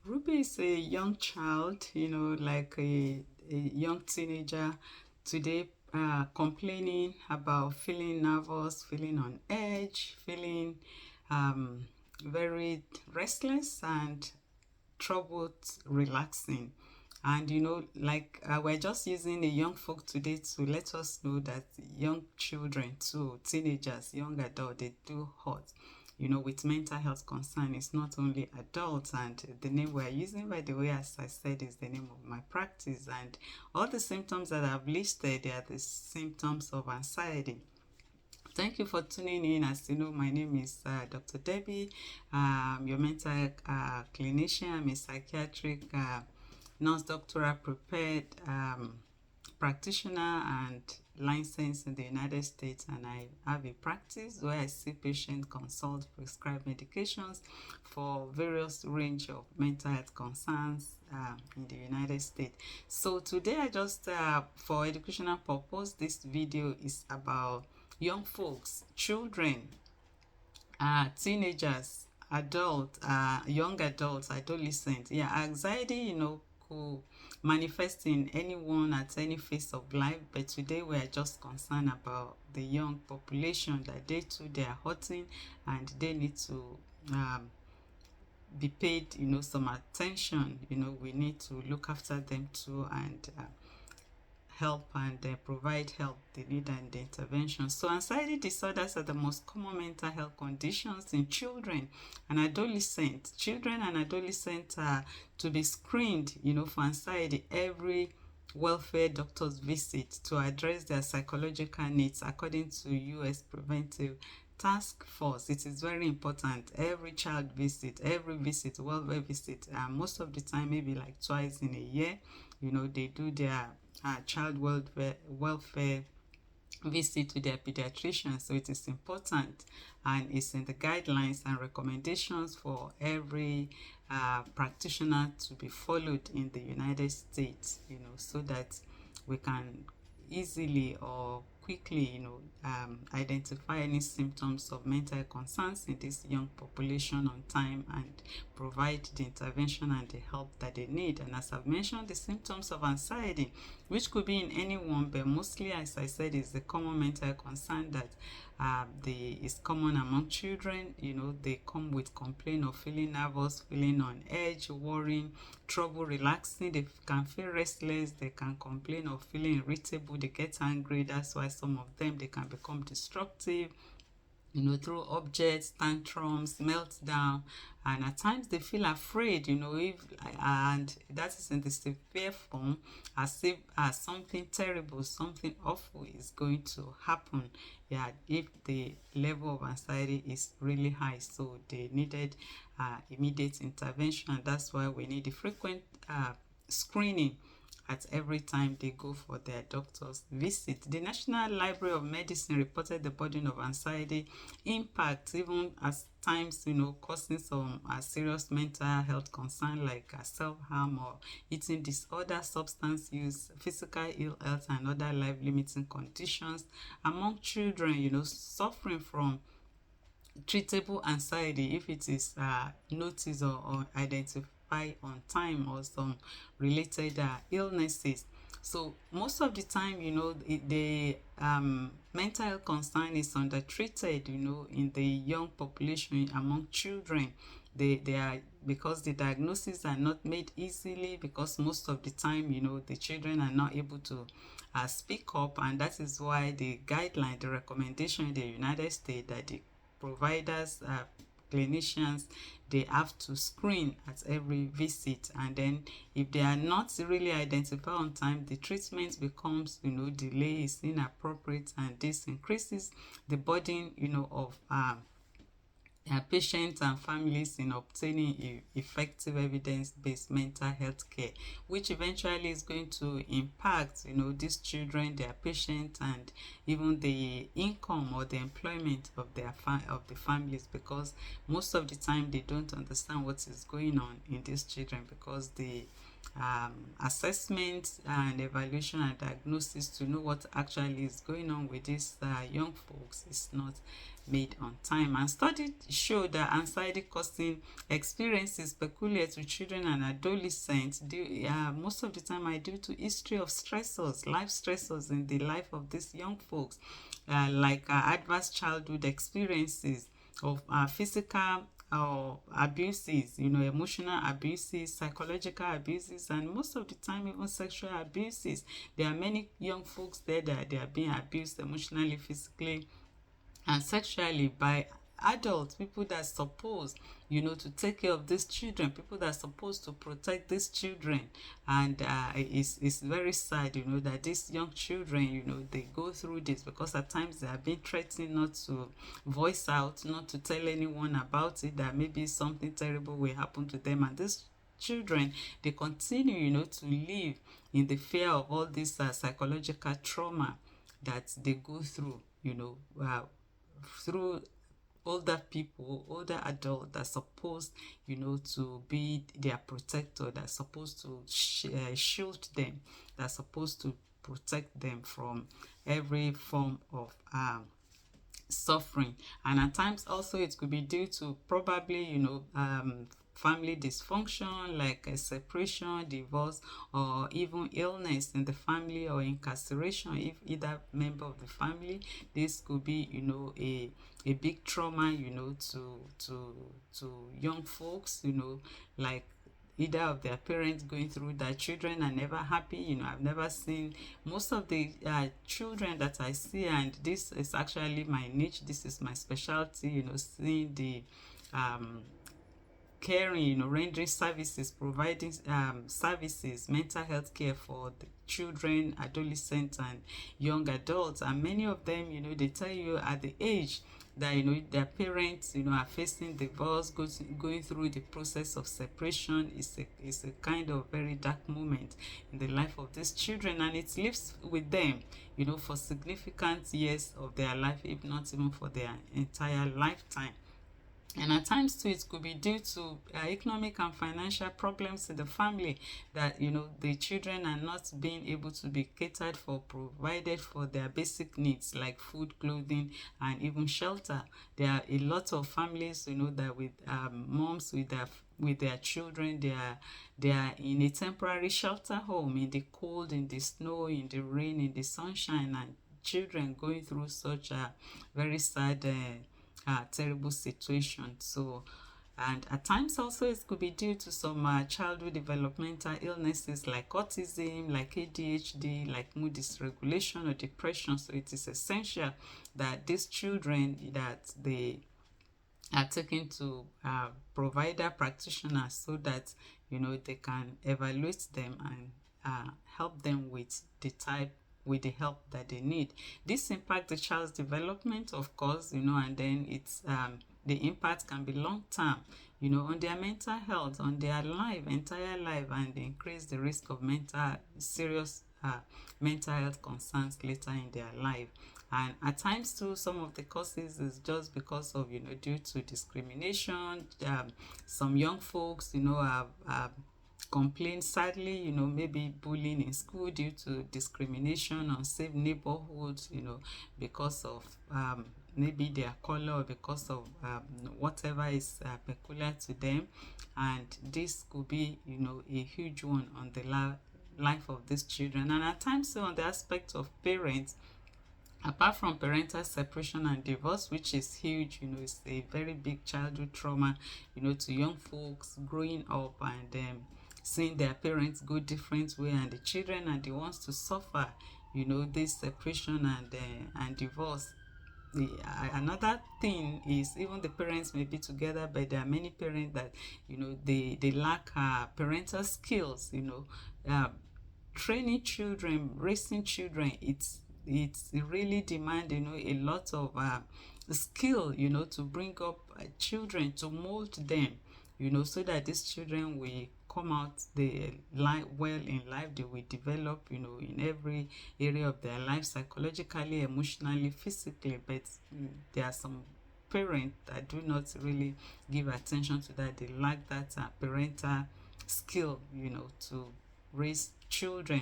Ruby is a young child, like a young teenager today, complaining about feeling nervous, feeling on edge, feeling um, very restless and troubled relaxing. And we're just using a young folk today to let us know that young children too, teenagers, young adults, they do hurt, with mental health concern. It's not only adults. And the name we're using, by the way, as I said, is the name of my practice. And all the symptoms that I've listed, they are the symptoms of anxiety. Thank you for tuning in. As you know, my name is Dr. Debbie, your mental clinician. I'm a psychiatric nurse doctoral prepared practitioner and licensed in the United States, and I have a practice where I see patients, consult, prescribe medications for various range of mental health concerns in the United States. So today I just, for educational purpose, this video is about young folks, children, teenagers, young adults, adolescents. Yeah, anxiety, could manifest in anyone at any phase of life, but today we are just concerned about the young population, that they too, they are hurting and they need to be paid, some attention. We need to look after them too, and help and provide help they need and the intervention. So anxiety disorders are the most common mental health conditions in children and adolescents. Children and adolescents are to be screened, for anxiety every welfare doctor's visit to address their psychological needs according to US Preventive Task Force. It is very important. Every child visit, every visit, welfare visit, most of the time maybe like twice in a year, they do their child welfare visit to their pediatrician. So it is important, and it's in the guidelines and recommendations for every practitioner to be followed in the United States, so that we can easily or quickly, identify any symptoms of mental concerns in this young population on time and provide the intervention and the help that they need. And as I've mentioned, the symptoms of anxiety, which could be in anyone, but mostly, as I said, is the common mental concern that is common among children. They come with complaint of feeling nervous, feeling on edge, worrying, trouble relaxing. They can feel restless. They can complain of feeling irritable. They get angry. That's why some of them, they can become destructive, through objects, tantrums, meltdown, and at times they feel afraid, if and that is in the severe form, as if something terrible, something awful is going to happen. Yeah, if the level of anxiety is really high, so they needed immediate intervention. That's why we need the frequent screening at every time they go for their doctor's visit. The National Library of Medicine reported the burden of anxiety impact even at times, causing some serious mental health concern like self-harm or eating disorder, substance use, physical ill health, and other life-limiting conditions among children, suffering from treatable anxiety if it is noticed or identified on time, or some related illnesses. So most of the time, the mental health concern is undertreated, in the young population among children. They are, because the diagnoses are not made easily, because most of the time, the children are not able to speak up, and that is why the guideline, the recommendation in the United States, that the providers, clinicians, they have to screen at every visit. And then if they are not really identified on time, the treatment becomes, delay, is inappropriate, and this increases the burden, of patients and families in obtaining effective evidence-based mental health care, which eventually is going to impact, these children, their patients, and even the income or the employment of of the families, because most of the time they don't understand what is going on in these children, because the assessment and evaluation and diagnosis to know what actually is going on with these young folks is not made on time. And studies show that anxiety causing experiences peculiar to children and adolescents most of the time are due to history of stressors, life stressors in the life of these young folks, like adverse childhood experiences of physical or abuses, emotional abuses, psychological abuses, and most of the time even sexual abuses. There are many young folks there that they are being abused emotionally, physically, and sexually by adults, people that are supposed to take care of these children, people that are supposed to protect these children. And it's very sad that these young children they go through this, because at times they are being threatened not to voice out, not to tell anyone about it, that maybe something terrible will happen to them. And these children, they continue to live in the fear of all this psychological trauma that they go through through older people, older adults that are supposed, to be their protector, that are supposed to shield them, that are supposed to protect them from every form of suffering. And at times also it could be due to probably family dysfunction, like a separation, divorce, or even illness in the family, or incarceration if either member of the family. This could be a big trauma to young folks, like either of their parents going through that. Children are never happy. I've never seen most of the children that I see, and this is actually my niche, this is my specialty, seeing the caring, rendering services, providing services, mental health care for the children, adolescents, and young adults. And many of them, they tell you at the age that their parents are facing divorce, going through the process of separation. Is a kind of very dark moment in the life of these children, and it lives with them for significant years of their life, if not even for their entire lifetime. And at times too, it could be due to economic and financial problems in the family, that the children are not being able to be catered for, provided for their basic needs like food, clothing, and even shelter. There are a lot of families that with moms with their children, they are in a temporary shelter home in the cold, in the snow, in the rain, in the sunshine, and children going through such a very sad terrible situation. So, and at times also it could be due to some childhood developmental illnesses like autism, like ADHD, like mood dysregulation or depression. So it is essential that these children, that they are taken to provider practitioners, so that they can evaluate them and help them with the help that they need. This impacts the child's development, of course, and then it's the impact can be long term, on their mental health, on their entire life, and increase the risk of serious mental health concerns later in their life. And at times too, some of the causes is just because of due to discrimination. Some young folks have complained, sadly, maybe bullying in school due to discrimination, unsafe neighborhoods, because of maybe their color, or because of whatever is peculiar to them. And this could be a huge one on the life of these children. And at times on the aspect of parents, apart from parental separation and divorce, which is huge, it's a very big childhood trauma, to young folks growing up and seeing their parents go different way, and the children are the ones to suffer, this separation and divorce. Another thing is, even the parents may be together, but there are many parents that they lack parental skills. Training children, raising children, it's really demand a lot of skill to bring up children, to mold them, so that these children will come out well in life. They will develop in every area of their life, psychologically, emotionally, physically. But there are some parents that do not really give attention to that. They lack that parental skill, to raise children.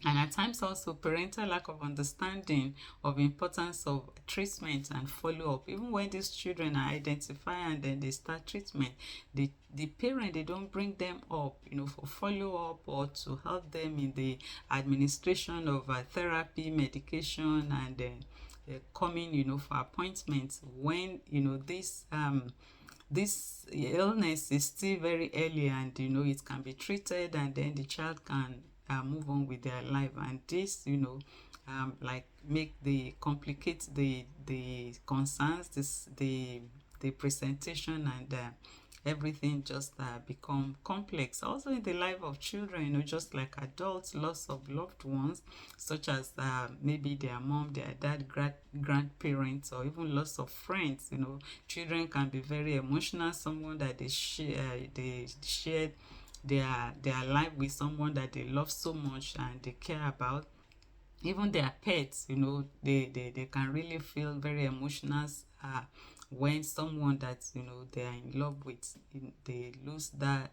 And at times also parental lack of understanding of importance of treatment and follow-up. Even when these children are identified and then they start treatment, the parent, they don't bring them up, for follow-up or to help them in the administration of therapy, medication, and then coming, for appointments when, this illness is still very early, and it can be treated, and then the child can move on with their life. And this, like make the complicate the concerns, the presentation, and everything just become complex. Also in the life of children, just like adults, loss of loved ones, such as maybe their mom, their dad, grandparents, or even loss of friends. Children can be very emotional. Someone that they shared their life with, someone that they love so much and they care about. Even their pets, they can really feel very emotional when someone that they are in love with, they lose that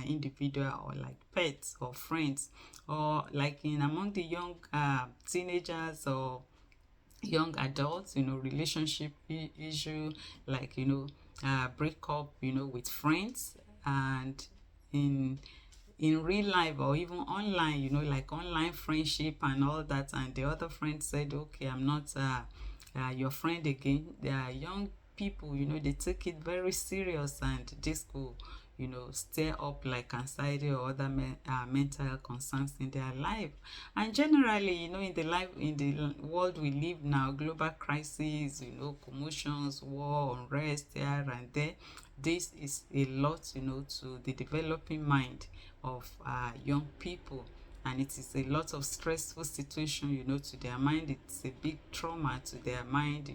individual, or like pets or friends, or like in among the young teenagers or young adults, relationship issue, like break up with friends. And in real life or even online, like online friendship and all that, and the other friend said, okay, I'm not your friend again. There are young people, they take it very serious, and this could stir up like anxiety or other mental health concerns in their life. And generally, in the world we live now, global crises, commotions, war, unrest here and there, this is a lot, to the developing mind of young people. And it is a lot of stressful situation, to their mind. It's a big trauma to their mind,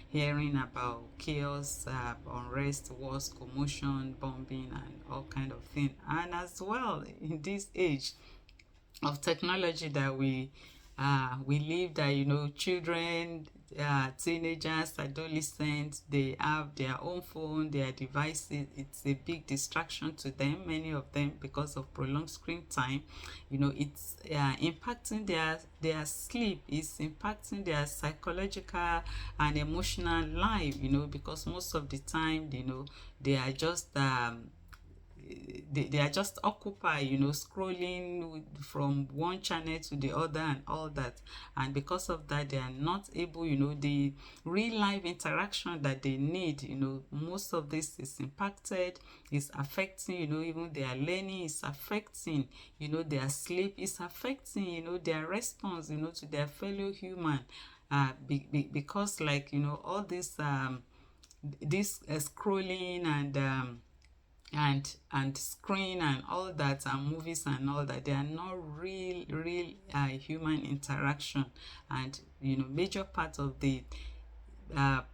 hearing about chaos, unrest, wars, commotion, bombing, and all kind of thing. And as well, in this age of technology that we live, that children, teenagers, adolescents, they have their own phone, their devices. It's a big distraction to them, many of them, because of prolonged screen time. It's impacting their sleep. It's impacting their psychological and emotional life, because most of the time, they are just they are just occupied, scrolling from one channel to the other and all that. And because of that, they are not able, the real life interaction that they need, most of this is impacted, is affecting, even their learning is affecting, their sleep is affecting, their response, to their fellow human. Because like, all this scrolling and screen and all that, and movies and all that, they are not real human interaction. And major part of the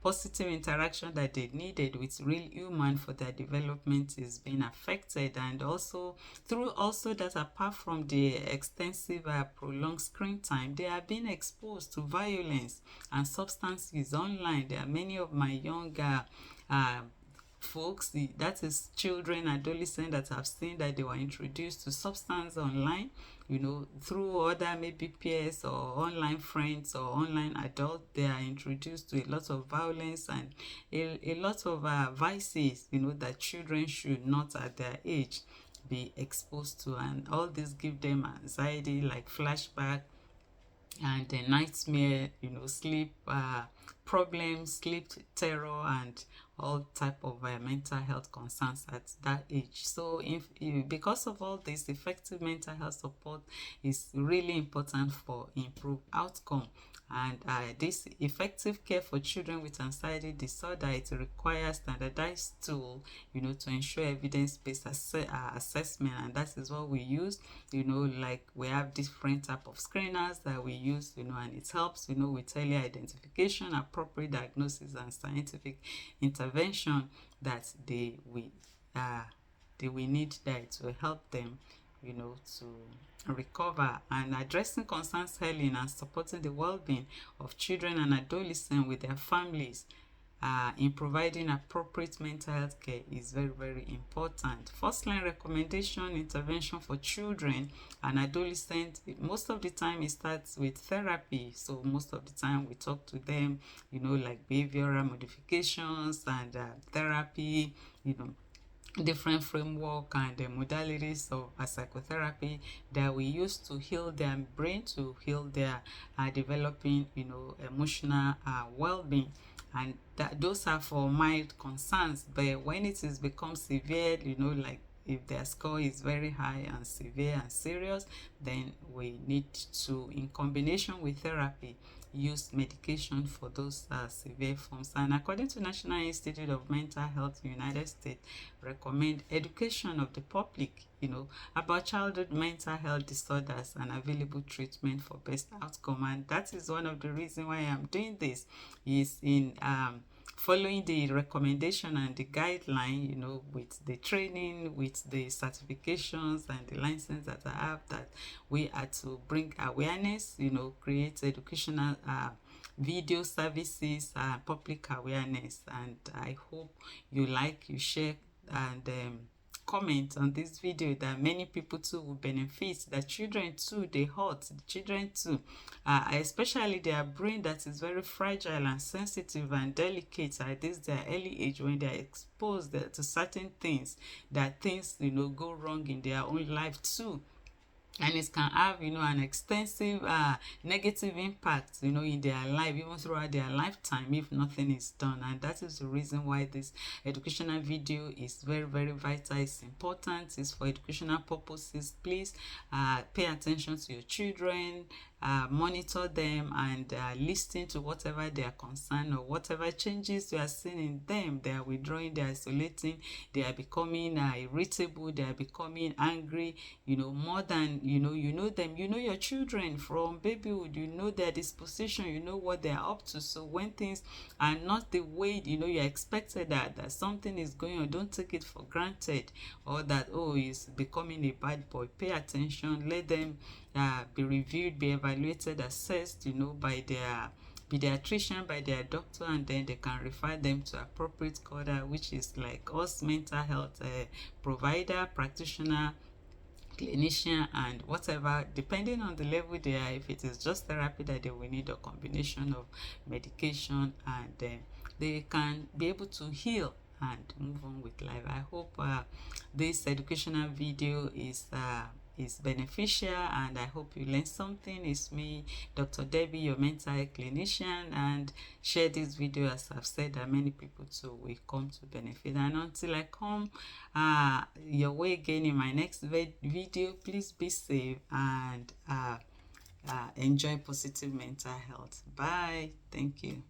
positive interaction that they needed with real human for their development is being affected. And also through also that, apart from the extensive prolonged screen time, they are being exposed to violence and substance use online. There are many of my younger folks, that is children, adolescents, that have seen that they were introduced to substance online, through other maybe peers or online friends or online adults. They are introduced to a lot of violence and a lot of vices, that children should not at their age be exposed to. And all this give them anxiety, like flashback and the nightmare, sleep problems, sleep terror, and all type of mental health concerns at that age. So because of all this, effective mental health support is really important for improved outcome. And this effective care for children with anxiety disorder, it requires standardized tool, to ensure evidence-based assessment. And that is what we use. Like we have different type of screeners that we use, and it helps, with early identification, appropriate diagnosis, and scientific intervention that they will need that to help them, to recover. And addressing concerns early and supporting the well-being of children and adolescents with their families in providing appropriate mental health care is very, very important. First line recommendation intervention for children and adolescents, most of the time it starts with therapy. So most of the time we talk to them, like behavioral modifications and therapy, different framework and modalities of psychotherapy that we use to heal their brain, to heal their developing emotional well-being, and those are for mild concerns. But when it is become severe, like if their score is very high and severe and serious, then we need to, in combination with therapy, use medication for those severe forms. And according to National Institute of Mental Health United States, recommend education of the public about childhood mental health disorders and available treatment for best outcome. And that is one of the reasons why I'm doing this, is in following the recommendation and the guideline, with the training, with the certifications and the license that I have, that we are to bring awareness, create educational video services, public awareness. And I hope you share, and comment on this video, that many people too will benefit, that children too, they hurt children too, especially their brain that is very fragile and sensitive and delicate at this their early age, when they are exposed to certain things, that things go wrong in their own life too, and it can have an extensive negative impact in their life, even throughout their lifetime, if nothing is done. And that is the reason why this educational video is very, very vital. It's important. It's for educational purposes. Please pay attention to your children, monitor them, and listen to whatever they are concerned, or whatever changes you are seeing in them. They are withdrawing, they are isolating, they are becoming irritable, they are becoming angry, more than them, your children from babyhood, their disposition, what they are up to. So when things are not the way you expected, that something is going on, don't take it for granted, or that he's becoming a bad boy. Pay attention, let them be reviewed, be evaluated, assessed by their pediatrician, by their doctor, and then they can refer them to appropriate coder, which is like us mental health provider, practitioner, clinician, and whatever, depending on the level they are. If it is just therapy, that they will need a combination of medication, and they can be able to heal and move on with life. I hope this educational video is beneficial, and I hope you learned something. It's me, Dr. Debbie, your mental health clinician, and share this video, as I've said, that many people too will come to benefit. And until I come your way again in my next video, please be safe and enjoy positive mental health. Bye. Thank you.